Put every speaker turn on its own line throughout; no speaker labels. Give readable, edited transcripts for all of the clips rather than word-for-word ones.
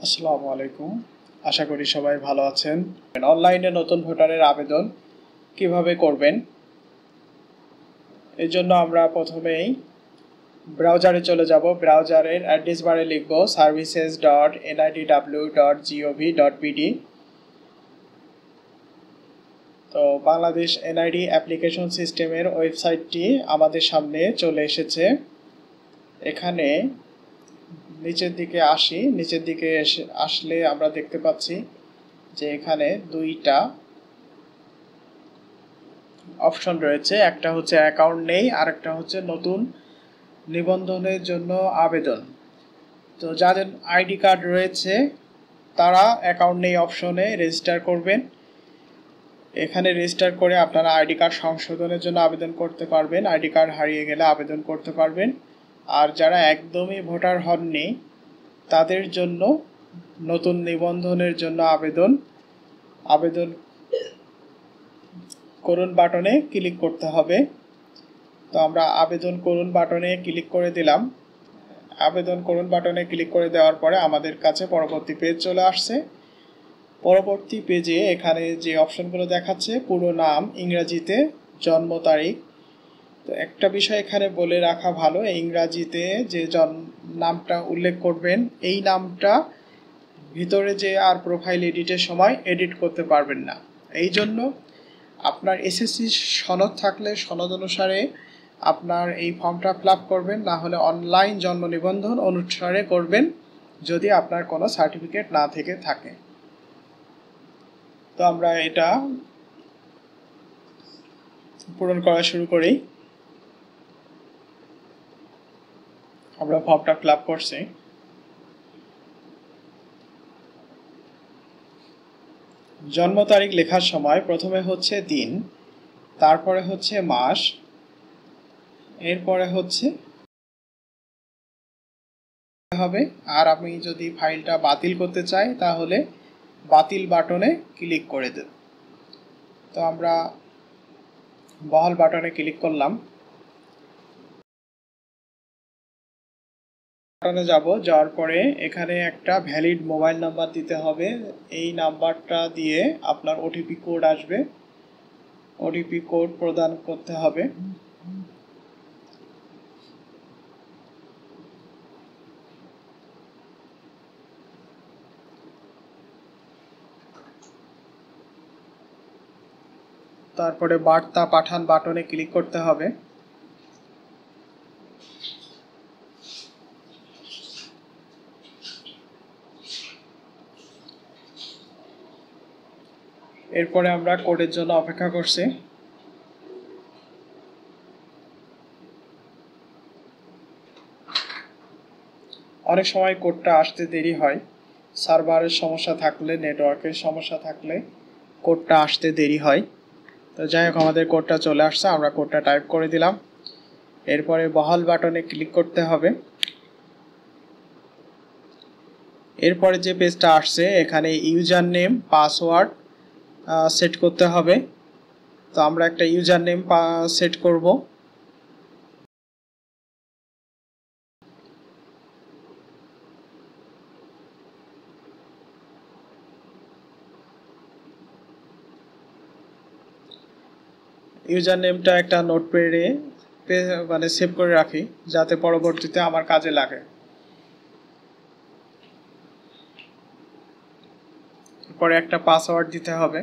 আসসালামু আলাইকুম। আশা করি সবাই ভালো আছেন। অনলাইনে নতুন ভোটারের আবেদন কিভাবে করবেন? এর জন্য আমরা প্রথমেই ব্রাউজারে চলে যাব। ব্রাউজারের অ্যাড্রেস বারে লিখব services.nidw.gov.bd। তো বাংলাদেশ এনআইডি অ্যাপ্লিকেশন সিস্টেমের ওয়েবসাইটটি আমাদের সামনে চলে এসেছে। এখানে নিচের দিকে আসি, নিচের দিকে আসলে আমরা দেখতে পাচ্ছি যে এখানে দুইটা অপশন রয়েছে। একটা হচ্ছে অ্যাকাউন্ট নেই, আর একটা হচ্ছে নতুন নিবন্ধনের জন্য আবেদন। তো যাদের আইডি কার্ড রয়েছে তারা অ্যাকাউন্ট নেই অপশনে রেজিস্টার করবেন। এখানে রেজিস্টার করে আপনারা আইডি কার্ড সংশোধনের জন্য আবেদন করতে পারবেন। আইডি কার্ড হারিয়ে গেলে আবেদন করতে পারবেন। আর যারা একদমই ভোটার হননি তাদের জন্য নতুন নিবন্ধনের জন্য আবেদন করুন বাটনে ক্লিক করতে হবে। তো আমরা আবেদন করুন বাটনে ক্লিক করে দিলাম। আবেদন করুন বাটনে ক্লিক করে দেওয়ার পরে আমাদের কাছে পরবর্তী পেজ চলে আসছে। পরবর্তী পেজে এখানে যে অপশনগুলো দেখাচ্ছে, পুরো নাম, ইংরেজিতে জন্ম তারিখ। তো একটা বিষয় এখানে বলে রাখা ভালো, ইংরেজিতে যে নামটা উল্লেখ করবেন এই নামটা ভিতরে যে আর প্রোফাইল এডিটের সময় এডিট করতে পারবেন না। এই জন্য আপনার এসএসসি সনদ থাকলে সনদ অনুসারে আপনার এই ফর্মটা ফিল আপ করবেন, না হলে অনলাইন জন্ম নিবন্ধন অনুসারে করবেন যদি আপনার কোনো সার্টিফিকেট না থেকে থাকে। তো আমরা এটা পূরণ করা শুরু করি। আমরা ফর্মটা ফিল আপ করছি। জন্ম তারিখ লেখার সময় প্রথমে হচ্ছে দিন, তারপরে হচ্ছে মাস, এরপরে হচ্ছে হবে। আর আমি যদি ফাইলটা বাতিল করতে চাই তাহলে বাতিল বাটনে ক্লিক করে দেব। তো আমরা বহাল বাটনে ক্লিক করলাম। বাটনে যাওয়ার পরে এখানে একটা ভ্যালিড মোবাইল নাম্বার দিতে হবে। এই নাম্বারটা দিয়ে আপনার ওটিপি কোড আসবে, ওটিপি কোড প্রদান করতে হবে। তারপরে বার্তা পাঠান বাটনে ক্লিক করতে হবে। এরপরে আমরা কোডের জন্য অপেক্ষা করছি। অনেক সময় কোডটা আসতে দেরি হয়, সার্ভারের সমস্যা থাকলে, নেটওয়ার্কের সমস্যা থাকলে কোডটা আসতে দেরি হয়। তো যাই হোক, আমাদের কোডটা চলে আসছে, আমরা কোডটা টাইপ করে দিলাম। এরপরে বহাল বাটনে ক্লিক করতে হবে। এরপরে যে পেজটা আসছে এখানে ইউজার নেম পাসওয়ার্ড সেট করতে হবে। তো আমরা একটা ইউজার নেম সেট করব। ইউজার নেমটা একটা নোটপ্যাডে মানে সেভ করে রাখি যাতে পরবর্তীতে আমার কাজে লাগে। পরে একটা পাসওয়ার্ড দিতে হবে।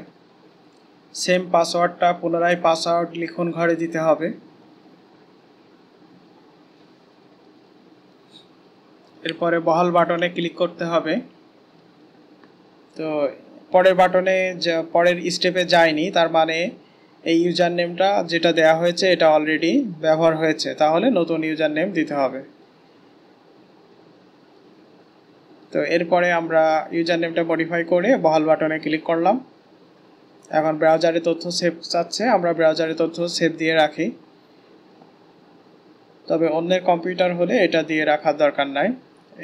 সেম পাসওয়ার্ডটা পুনরায় পাসওয়ার্ড লিখন ঘরে দিতে হবে। এরপরে বহাল বাটনে ক্লিক করতে হবে। তো পরের বাটনে পরের স্টেপে যায়নি, তার মানে এই ইউজার নেমটা যেটা দেয়া হয়েছে এটা অলরেডি ব্যবহার হয়েছে, তাহলে নতুন ইউজার নেম দিতে হবে। তো এরপরে আমরা ইউজার নেমটা মডিফাই করে বহাল বাটনে ক্লিক করলাম। এখন ব্রাউজারে তথ্য সেভ চাচ্ছে, আমরা ব্রাউজারে তথ্য সেভ দিয়ে রাখি। তবে অন্যের কম্পিউটার হলে এটা দিয়ে রাখার দরকার নাই।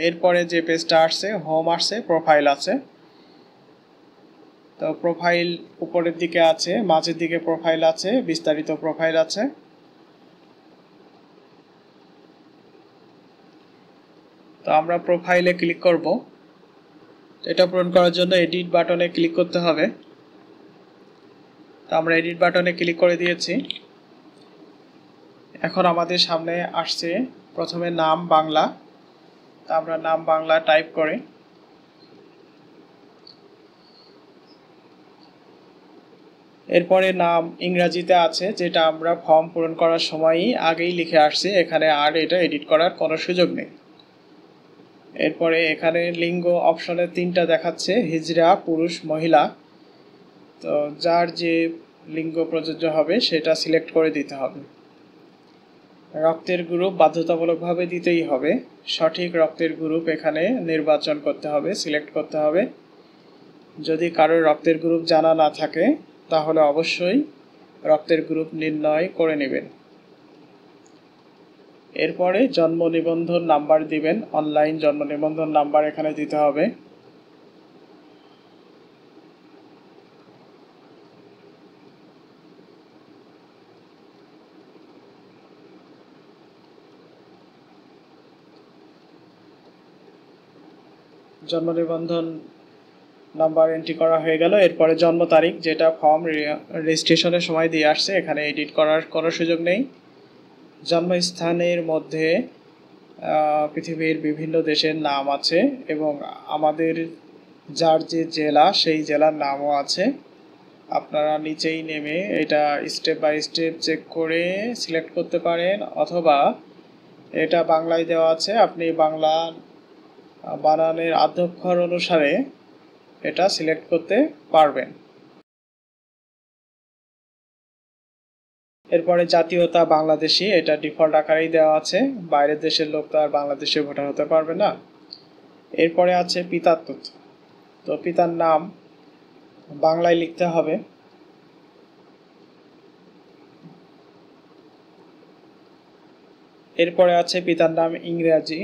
এরপরে যে পেজটা আসছে, হোম আসছে, প্রোফাইল আছে। তো প্রোফাইল উপরের দিকে আছে, মাঝের দিকে প্রোফাইল আছে, বিস্তারিত প্রোফাইল আছে। তো আমরা প্রোফাইলে ক্লিক করব। এটা পূরণ করার জন্য এডিট বাটনে ক্লিক করতে হবে। তো আমরা এডিট বাটনে ক্লিক করে দিয়েছি। এখন আমাদের সামনে আসছে প্রথমে নাম বাংলা। তো আমরা নাম বাংলা টাইপ করে এরপরে নাম ইংরেজিতে আছে, যেটা আমরা ফর্ম পূরণ করার সময়ই আগেই লিখে আসছি, এখানে আর এটা এডিট করার কোনো সুযোগ নেই। এরপরে এখানে লিঙ্গ অপশনে 3টা দেখাচ্ছে, হিজড়া, পুরুষ, মহিলা। তো যার যে লিঙ্গ প্রযোজ্য হবে সেটা সিলেক্ট করে দিতে হবে। রক্তের গ্রুপ বাধ্যতামূলকভাবে দিতেই হবে। সঠিক রক্তের গ্রুপ এখানে নির্বাচন করতে হবে, সিলেক্ট করতে হবে। যদি কারোর রক্তের গ্রুপ জানা না থাকে তাহলে অবশ্যই রক্তের গ্রুপ নির্ণয় করে নেবেন। এরপরে জন্ম নিবন্ধন নাম্বার দিবেন, অনলাইন জন্ম নিবন্ধন নাম্বার এখানে দিতে হবে। জন্ম নিবন্ধন নাম্বার এন্ট্রি করা হয়ে গেল। এরপরে জন্ম তারিখ, যেটা ফর্ম রেজিস্ট্রেশনের সময় দিয়ে আসছে, এখানে এডিট করার কোনো সুযোগ নেই। জন্মস্থানের মধ্যে পৃথিবীর বিভিন্ন দেশের নাম আছে এবং আমাদের যার যে জেলা সেই জেলার নামও আছে। আপনারা নিচেই নেমে এটা স্টেপ বাই স্টেপ চেক করে সিলেক্ট করতে পারেন, অথবা এটা বাংলায় দেওয়া আছে, আপনি বাংলা বানানের আদ্যক্ষর অনুসারে এটা সিলেক্ট করতে পারবেন। এরপরে জাতীয়তা বাংলাদেশি, এটা ডিফল্ট আকারেই দেওয়া আছে, বাইরের দেশের লোক তো আর বাংলাদেশে ভোটার হতে পারবে না। এরপরে আছে পিতার তথ্য। তো পিতার নাম বাংলায় লিখতে হবে। এরপরে আছে পিতার নাম ইংরেজি,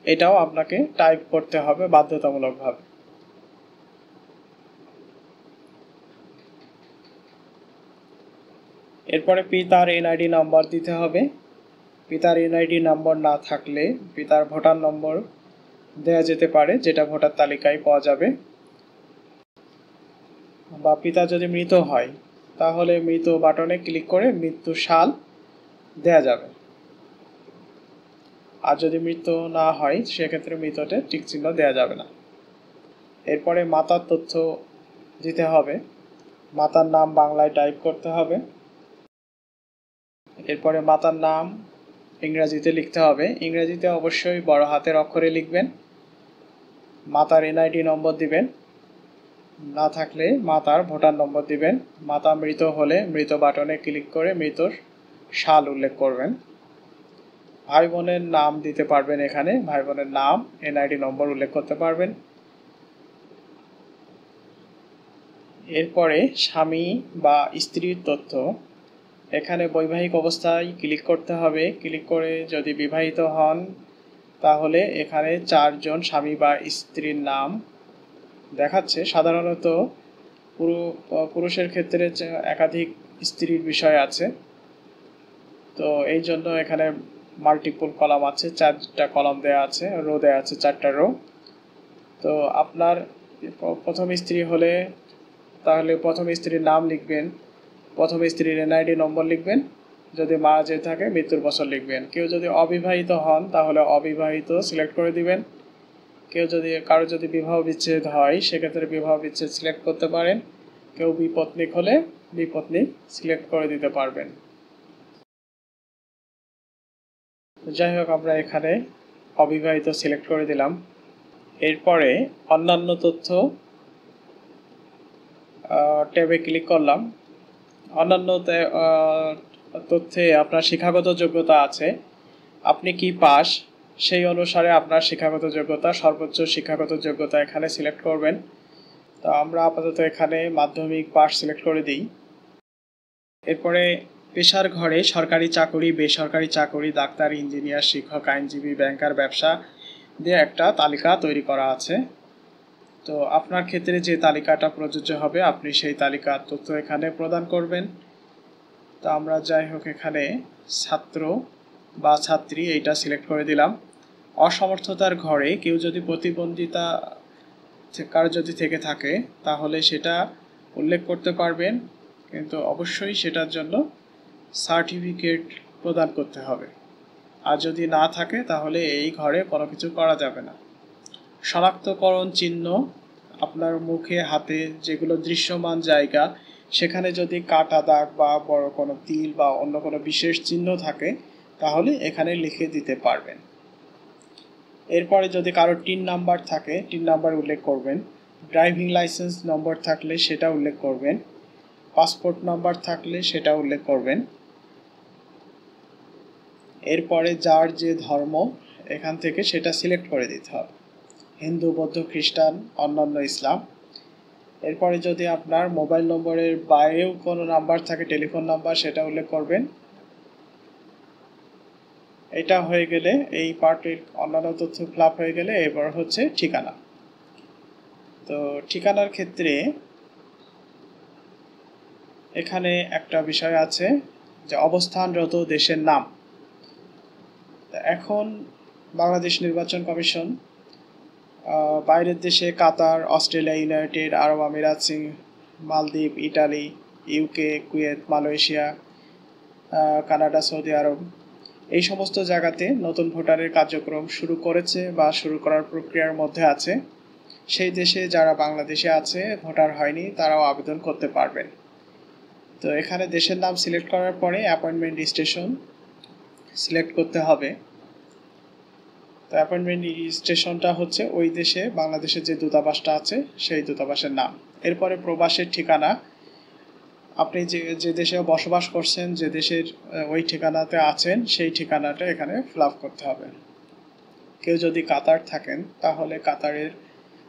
এটাও আপনাকে টাইপ করতে হবে বাধ্যতামূলকভাবে। এরপরে পিতার এনআইডি নাম্বার দিতে হবে। পিতার এনআইডি নাম্বার না থাকলে পিতার ভোটার নম্বর দেওয়া যেতে পারে, যেটা ভোটার তালিকায় পাওয়া যাবে। বা পিতা যদি মৃত হয় তাহলে মৃত বাটনে ক্লিক করে মৃত্যু সাল দেওয়া যাবে। আর যদি মৃত্যু না হয় সেক্ষেত্রে মৃততে টিক চিহ্ন দেওয়া যাবে না। এরপরে মাতার তথ্য দিতে হবে। মাতার নাম বাংলায় টাইপ করতে হবে। এরপরে মাতার নাম ইংরেজিতে লিখতে হবে। ইংরেজিতে অবশ্যই বড় হাতের অক্ষরে লিখবেন। মাতার এনআইডি নম্বর দিবেন, না থাকলে মাতার ভোটার নম্বর দিবেন। মাতা মৃত হলে মৃত বাটনে ক্লিক করে মৃতর সাল উল্লেখ করবেন। ভাই বোনের নাম দিতে পারবেন, এখানে ভাই বোনের নাম এনআইডি নম্বর উল্লেখ করতে পারবেন। এরপরে স্বামী বা স্ত্রীর তথ্য, এখানে বৈবাহিক অবস্থায় ক্লিক করতে হবে। ক্লিক করে যদি বিবাহিত হন তাহলে এখানে 4 জন স্বামী বা স্ত্রীর নাম দেখাচ্ছে। সাধারণত পুরুষের ক্ষেত্রে একাধিক স্ত্রীর বিষয় আছে, তো এই জন্য এখানে মাল্টিপল কলাম আছে, 4টা কলাম দেওয়া আছে, রো দেওয়া আছে 4টা রো। তো আপনার প্রথম স্ত্রী হলে তাহলে প্রথম স্ত্রীর নাম লিখবেন, প্রথম স্ত্রীর এনআইডি নম্বর লিখবেন, যদি মারা যেয়ে থাকে মৃত্যুর বছর লিখবেন। কেউ যদি অবিবাহিত হন তাহলে অবিবাহিত সিলেক্ট করে দিবেন। কারো যদি বিবাহ বিচ্ছেদ হয় সেক্ষেত্রে বিবাহ বিচ্ছেদ সিলেক্ট করতে পারেন। কেউ বিপত্নিক হলে বিপত্নিক সিলেক্ট করে দিতে পারবেন। যাই হোক, আমরা এখানে অবিবাহিত সিলেক্ট করে দিলাম। এরপরে অন্যান্য তথ্য ট্যাবে ক্লিক করলাম। অন্যান্য তথ্যে আপনার শিক্ষাগত যোগ্যতা আছে, আপনি কি পাস সেই অনুসারে আপনার শিক্ষাগত যোগ্যতা, সর্বোচ্চ শিক্ষাগত যোগ্যতা এখানে সিলেক্ট করবেন। তো আমরা আপাতত এখানে মাধ্যমিক পাস সিলেক্ট করে দিই। এরপরে পেশার ঘরে সরকারি চাকরি, বেসরকারি চাকরি, ডাক্তার, ইঞ্জিনিয়ার, শিক্ষক, আইনজীবী, ব্যাংকার, ব্যবসা দিয়ে একটা তালিকা তৈরি করা আছে। তো আপনার ক্ষেত্রে যে তালিকাটা প্রযোজ্য হবে আপনি সেই তালিকার তথ্য এখানে প্রদান করবেন। তো আমরা যাই হোক এখানে ছাত্র বা ছাত্রী এইটা সিলেক্ট করে দিলাম। অসমর্থতার ঘরে কেউ যদি প্রতিবন্ধিতা কারো যদি থেকে থাকে তাহলে সেটা উল্লেখ করতে পারবেন, কিন্তু অবশ্যই সেটার জন্য সার্টিফিকেট প্রদান করতে হবে। আর যদি না থাকে তাহলে এই ঘরে কোনো কিছু করা যাবে না। শনাক্তকরণ চিহ্ন, আপনার মুখে হাতে যেগুলো দৃশ্যমান জায়গা, সেখানে যদি কাটা দাগ বা বড় কোনো তিল বা অন্য কোনো বিশেষ চিহ্ন থাকে তাহলে এখানে লিখে দিতে পারবেন। এরপরে যদি কারো টিন নাম্বার থাকে টিন নাম্বার উল্লেখ করবেন, ড্রাইভিং লাইসেন্স নম্বর থাকলে সেটা উল্লেখ করবেন, পাসপোর্ট নাম্বার থাকলে সেটা উল্লেখ করবেন। এরপরে যার যে ধর্ম এখান থেকে সেটা সিলেক্ট করে দিতে হবে, হিন্দু, বৌদ্ধ, খ্রিস্টান, অন্যান্য, ইসলাম। এরপরে যদি আপনার মোবাইল নম্বরের বাইরেও কোনো নাম্বার থাকে, টেলিফোন নাম্বার, সেটা উল্লেখ করবেন। এটা হয়ে গেলে, এই পার্টের অন্যান্য তথ্য ফিল আপ হয়ে গেলে এবার হচ্ছে ঠিকানা। তো ঠিকানার ক্ষেত্রে এখানে একটা বিষয় আছে যে অবস্থানরত দেশের নাম। এখন বাংলাদেশ নির্বাচন কমিশন বাইরের দেশে কাতার, অস্ট্রেলিয়া, ইউনাইটেড আরব আমিরাত, মালদ্বীপ, Italy, UK, Kuwait, Malaysia, Canada, Saudi Arab, এই সমস্ত জায়গাতে নতুন ভোটারের কার্যক্রম শুরু করেছে বা শুরু করার প্রক্রিয়ার মধ্যে আছে। সেই দেশে যারা বাংলাদেশে আছে, ভোটার হয়নি, তারাও আবেদন করতে পারবেন। তো এখানে দেশের নাম সিলেক্ট করার পরে অ্যাপয়েন্টমেন্ট রেজিস্ট্রেশন সিলেক্ট করতে হবে। তো অ্যাপয়েন্টমেন্ট রেজিস্ট্রেশনটা হচ্ছে ওই দেশে বাংলাদেশের যে দূতাবাসটা আছে সেই দূতাবাসের নাম। এরপরে প্রবাসের ঠিকানা, আপনি যে দেশে বসবাস করছেন, যে দেশের ওই ঠিকানাতে আছেন, সেই ঠিকানাটা এখানে ফিল আপ করতে হবে। কেউ যদি কাতার থাকেন তাহলে কাতারের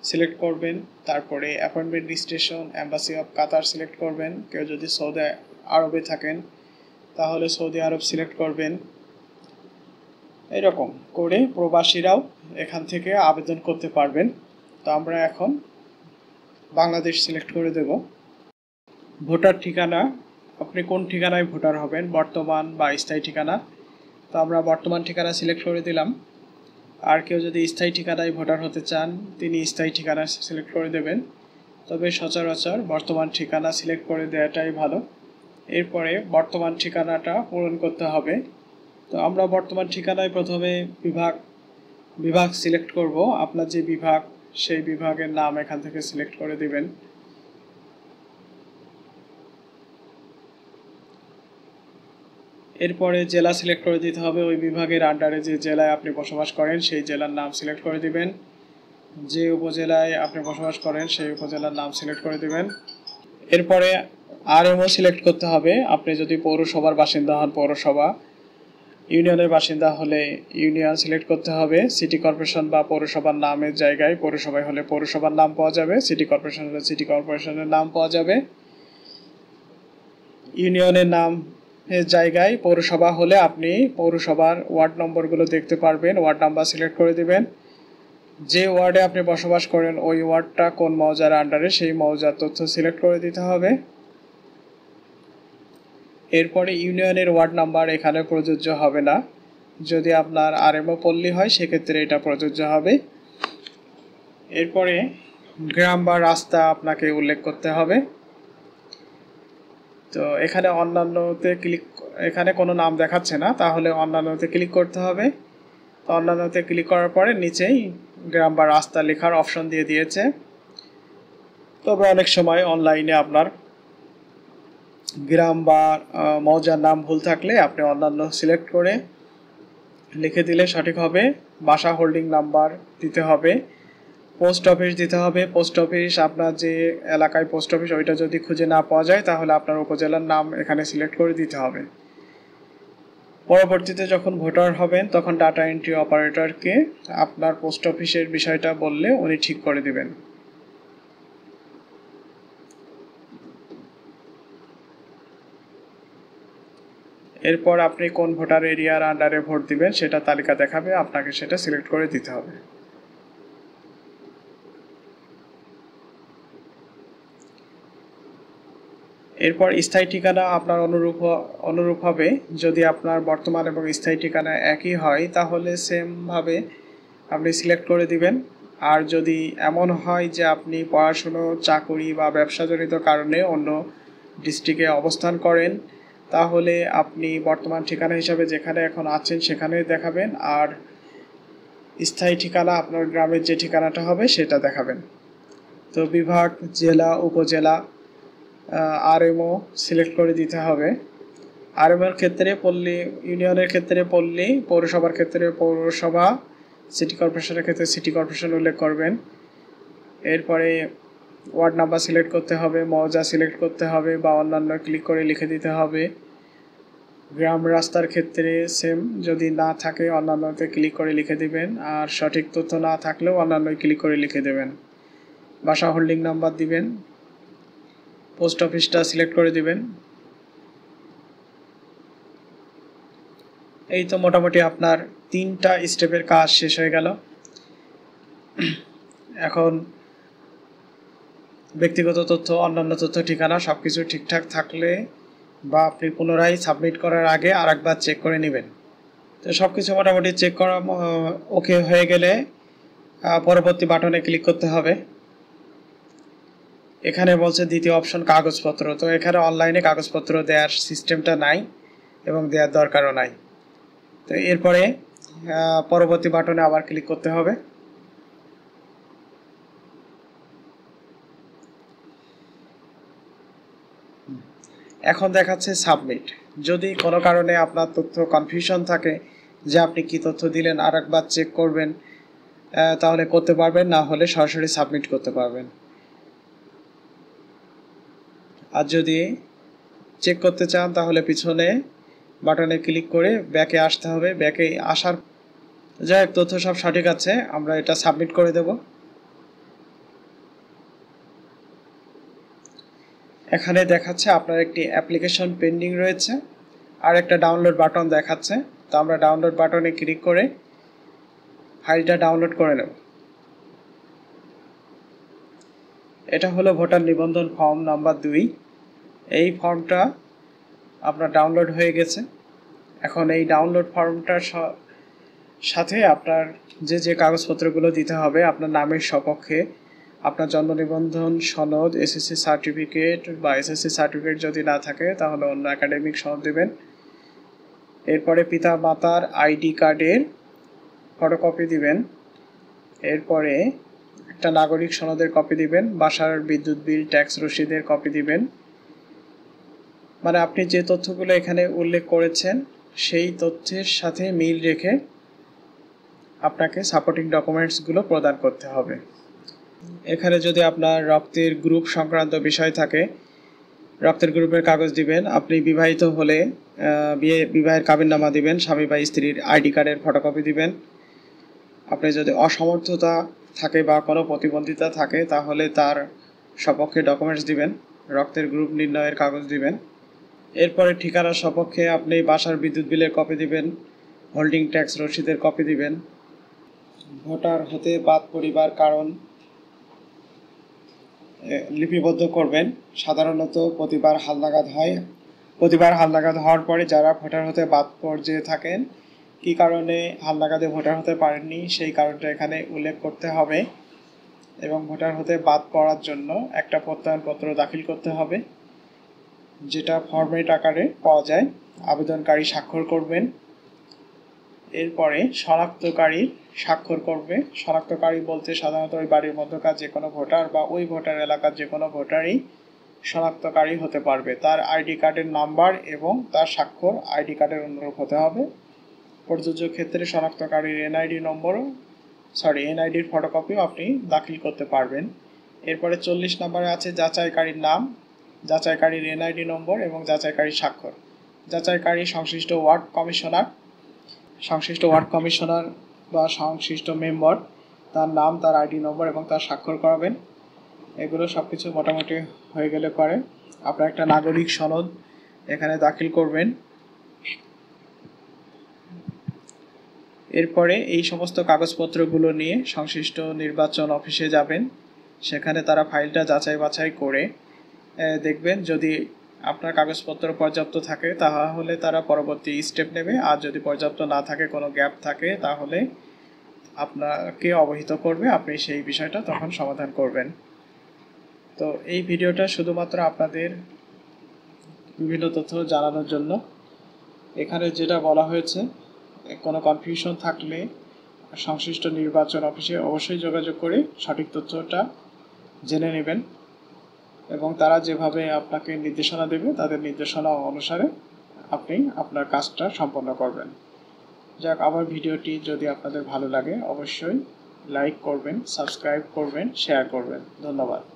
সিলেক্ট করবেন, তারপরে appointment registration embassy of Qatar select করবেন। কেউ যদি সৌদি আরবে থাকেন তাহলে সৌদি আরব সিলেক্ট করবেন। এরকম করে প্রবাসীরাও এখান থেকে আবেদন করতে পারবেন। তো আমরা এখন বাংলাদেশ সিলেক্ট করে দেব। ভোটার ঠিকানা, আপনি কোন ঠিকানায় ভোটার হবেন, বর্তমান বা স্থায়ী ঠিকানা। তো আমরা বর্তমান ঠিকানা সিলেক্ট করে দিলাম। আর কেউ যদি স্থায়ী ঠিকানায় ভোটার হতে চান তিনি স্থায়ী ঠিকানা সিলেক্ট করে দেবেন, তবে সচরাচর বর্তমান ঠিকানা সিলেক্ট করে দেওয়াটাই ভালো। এরপরে বর্তমান ঠিকানাটা পূরণ করতে হবে। তো আমরা বর্তমান ঠিকানায় প্রথমে বিভাগ সিলেক্ট করব। আপনার যে বিভাগ সেই বিভাগের নাম এখান থেকে সিলেক্ট করে দিবেন। এরপরে জেলা সিলেক্ট করে দিতে হবে। ওই বিভাগের আন্ডারে যে জেলায় আপনি বসবাস করেন সেই জেলার নাম সিলেক্ট করে দিবেন। যে উপজেলায় আপনি বসবাস করেন সেই উপজেলার নাম সিলেক্ট করে দিবেন। এরপরে আরএমও সিলেক্ট করতে হবে। আপনি যদি পৌরসভার বাসিন্দা হন পৌরসভা, ইউনিয়নের বাসিন্দা হলে ইউনিয়ন সিলেক্ট করতে হবে। সিটি কর্পোরেশন বা পৌরসভার নামের জায়গায় পৌরসভায় হলে পৌরসভার নাম পাওয়া যাবে, সিটি কর্পোরেশন হলে সিটি কর্পোরেশনের নাম পাওয়া যাবে। ইউনিয়নের নাম এর জায়গায় পৌরসভা হলে আপনি পৌরসভার ওয়ার্ড নম্বরগুলো দেখতে পারবেন, ওয়ার্ড নাম্বার সিলেক্ট করে দিবেন। যে ওয়ার্ডে আপনি বসবাস করেন ওই ওয়ার্ডটা কোন মৌজার আন্ডারে সেই মৌজার তথ্য সিলেক্ট করে দিতে হবে। এরপরে ইউনিয়নের ওয়ার্ড নাম্বার এখানে প্রযোজ্য হবে না, যদি আপনার আরএমও পল্লী হয় সেক্ষেত্রে এটা প্রযোজ্য হবে। এরপরে গ্রাম বা রাস্তা আপনাকে উল্লেখ করতে হবে। তো এখানে অন্যান্যতে এখানে কোনো নাম দেখাচ্ছে না, তাহলে অন্যান্যতে ক্লিক করতে হবে। তো অন্যান্যতে ক্লিক করার পরে নিচেই গ্রাম বা রাস্তা লেখার অপশন দিয়ে দিয়েছে। তবে অনেক সময় অনলাইনে আপনার গ্রাম বা মৌজার নাম ভুল থাকলে আপনি অন্যান্য সিলেক্ট করে লিখে দিলে সঠিক হবে। বাসা হোল্ডিং নাম্বার দিতে হবে। পোস্ট অফিস দিতে হবে। পোস্ট অফিস, আপনার যে এলাকায় পোস্ট অফিস ওইটা যদি খুঁজে না পাওয়া যায় তাহলে আপনার উপজেলার নাম এখানে সিলেক্ট করে দিতে হবে। পরবর্তীতে যখন ভোটার হবেন তখন ডাটা এন্ট্রি অপারেটরকে আপনার পোস্ট অফিসের বিষয়টা বললে উনি ঠিক করে দিবেন। এরপর আপনি কোন ভোটার এরিয়ার আন্ডারে ভোট দিবেন সেটা তালিকা দেখাবে, আপনাকে সেটা সিলেক্ট করে দিতে হবে। এরপর স্থায়ী ঠিকানা আপনার অনুরূপ হবে। যদি আপনার বর্তমান এবং স্থায়ী ঠিকানা একই হয় তাহলে সেমভাবে আপনি সিলেক্ট করে দিবেন। আর যদি এমন হয় যে আপনি পড়াশুনো, চাকরি বা ব্যবসাজনিত কারণে অন্য ডিস্ট্রিক্টে অবস্থান করেন, তাহলে আপনি বর্তমান ঠিকানা হিসাবে যেখানে এখন আছেন সেখানে দেখাবেন, আর স্থায়ী ঠিকানা আপনার গ্রামের যে ঠিকানাটা হবে সেটা দেখাবেন। তো বিভাগ, জেলা, উপজেলা, আরএমও সিলেক্ট করে দিতে হবে। আরএমওর ক্ষেত্রে পল্লী, ইউনিয়নের ক্ষেত্রে পল্লী, পৌরসভার ক্ষেত্রে পৌরসভা, সিটি কর্পোরেশনের ক্ষেত্রে সিটি কর্পোরেশন উল্লেখ করবেন। এরপরে ওয়ার্ড নাম্বার সিলেক্ট করতে হবে, মৌজা সিলেক্ট করতে হবে বা অন্যান্য ক্লিক করে লিখে দিতে হবে। গ্রাম রাস্তার ক্ষেত্রে সেম, যদি না থাকে অন্যান্যতে ক্লিক করে লিখে দিবেন, আর সঠিক তথ্য না থাকলেও অন্যান্য ক্লিক করে লিখে দেবেন। বাসা হোল্ডিং নাম্বার দিবেন, পোস্ট অফিসটা সিলেক্ট করে দিবেন। এই তো মোটামুটি আপনার 3টা স্টেপের কাজ শেষ হয়ে গেল। এখন ব্যক্তিগত তথ্য, অন্যান্য তথ্য, ঠিকানা সব কিছু ঠিকঠাক থাকলে বা আপনি পুনরায় সাবমিট করার আগে আরেকবার চেক করে নেবেন। তো সব কিছু মোটামুটি চেক করা ওকে হয়ে গেলে পরবর্তী বাটনে ক্লিক করতে হবে। এখানে বলছে দ্বিতীয় অপশন কাগজপত্র। তো এখানে অনলাইনে কাগজপত্র দেওয়ার সিস্টেমটা নাই এবং দেওয়ার দরকারও নাই। তো এরপরে পরবর্তী বাটনে আবার ক্লিক করতে হবে। এখন দেখাচ্ছে সাবমিট। যদি কোনো কারণে আপনার তথ্য কনফিউশন থাকে যে আপনি কি তথ্য দিলেন আরেকবার চেক করবেন, তাহলে করতে পারবেন, না হলে সরাসরি সাবমিট করতে পারবেন। আর যদি চেক করতে চান তাহলে পিছনে বাটনে ক্লিক করে ব্যাকে আসতে হবে। ব্যাকে আসার, যাই হোক তথ্য সব সঠিক আছে, আমরা এটা সাবমিট করে দেব। এখানে দেখাচ্ছে আপনার একটি অ্যাপ্লিকেশন পেন্ডিং রয়েছে আর একটা ডাউনলোড বাটন দেখাচ্ছে। তো আমরা ডাউনলোড বাটনে ক্লিক করে ফাইলটা ডাউনলোড করে নেব। এটা হলো ভোটার নিবন্ধন ফর্ম নাম্বার 2। এই ফর্মটা আপনার ডাউনলোড হয়ে গেছে। এখন এই ডাউনলোড ফর্মটার সাথে আপনার যে যে কাগজপত্রগুলো দিতে হবে, আপনার নামের সপক্ষে আপনার জন্ম নিবন্ধন সনদ, এসএসসি সার্টিফিকেট বা এসএসসি সার্টিফিকেট যদি না থাকে তাহলে অন্য একাডেমিক সনদ দেবেন। এরপরে পিতা মাতার আইডি কার্ডের ফটোকপি দিবেন। এরপরে একটা নাগরিক সনদের কপি দিবেন। বাসার বিদ্যুৎ বিল, ট্যাক্স রসিদের কপি দিবেন। মানে আপনি যে তথ্যগুলো এখানে উল্লেখ করেছেন সেই তথ্যের সাথে মিল রেখে আপনাকে সাপোর্টিং ডকুমেন্টসগুলো প্রদান করতে হবে। এখানে যদি আপনার রক্তের গ্রুপ সংক্রান্ত বিষয় থাকে, রক্তের গ্রুপের কাগজ দিবেন। আপনি বিবাহিত হলে বিবাহের কাবিননামা দিবেন। স্বামী বা স্ত্রীর আইডি কার্ডের ফটোকপি দিবেন। আপনি যদি অসমর্থতা থাকে বা কোনো প্রতিবন্ধিতা থাকে তাহলে তার সপক্ষে ডকুমেন্টস দিবেন। রক্তের গ্রুপ নির্ণয়ের কাগজ দিবেন। এরপরে ঠিকানার সপক্ষে আপনি বাসার বিদ্যুৎ বিলের কপি দিবেন, হোল্ডিং ট্যাক্স রসিদের কপি দিবেন। ভোটার হতে বাদ পড়িবার কারণ লিপিবদ্ধ করবেন। সাধারণত প্রতিবার হালনাগাদ হয়। প্রতিবার হালনাগাদ হওয়ার পরে যারা ভোটার হতে বাদ পড়ে থাকেন, কী কারণে হালনাগাদে ভোটার হতে পারেননি সেই কারণটা এখানে উল্লেখ করতে হবে এবং ভোটার হতে বাদ পড়ার জন্য একটা প্রত্যয়নপত্র দাখিল করতে হবে, যেটা ফরম্যাট আকারে পাওয়া যায়। আবেদনকারী স্বাক্ষর করবেন। এরপরে শনাক্তকারী স্বাক্ষর করবে। শনাক্তকারী বলতে সাধারণত ওই বাড়ির মধ্যকার যে কোনো ভোটার বা ওই ভোটার এলাকার যে কোনো ভোটারই শনাক্তকারী হতে পারবে। তার আইডি কার্ডের নাম্বার এবং তার স্বাক্ষর আইডি কার্ডের অনুরূপ হতে হবে। প্রযোজ্য ক্ষেত্রে শনাক্তকারীর এনআইডির ফটোকপিও আপনি দাখিল করতে পারবেন। এরপরে 40 নম্বরে আছে যাচাইকারীর নাম, যাচাইকারীর এনআইডি নম্বর এবং যাচাইকারীর স্বাক্ষর। যাচাইকারী সংশ্লিষ্ট ওয়ার্ড কমিশনার বা সংশ্লিষ্ট মেম্বার, তার নাম, তার আইডি নম্বর এবং তার স্বাক্ষর করাবেন। এগুলো সব কিছু মোটামুটি হয়ে গেলে পরে আপনার একটা নাগরিক সনদ এখানে দাখিল করবেন। এরপরে এই সমস্ত কাগজপত্রগুলো নিয়ে সংশ্লিষ্ট নির্বাচন অফিসে যাবেন। সেখানে তারা ফাইলটা যাচাই বাছাই করে দেখবেন। যদি আপনার কাগজপত্র পর্যাপ্ত থাকে তাহলে তারা পরবর্তী স্টেপ নেবে, আর যদি পর্যাপ্ত না থাকে, কোনো গ্যাপ থাকে, তাহলে আপনাকে অবহিত করবে, আপনি সেই বিষয়টা তখন সমাধান করবেন। তো এই ভিডিওটা শুধুমাত্র আপনাদের বিভিন্ন তথ্য জানানোর জন্য। এখানে যেটা বলা হয়েছে, কোনো কনফিউশন থাকলে সংশ্লিষ্ট নির্বাচন অফিসে অবশ্যই যোগাযোগ করে সঠিক তথ্যটা জেনে নেবেন এবং তারা যেভাবে আপনাকে নির্দেশনা দেবে তাদের নির্দেশনা অনুসারে আপনি আপনার কাজটা সম্পন্ন করবেন। যাক, আমার ভিডিওটি যদি আপনাদের ভালো লাগে অবশ্যই লাইক করবেন, সাবস্ক্রাইব করবেন, শেয়ার করবেন। ধন্যবাদ।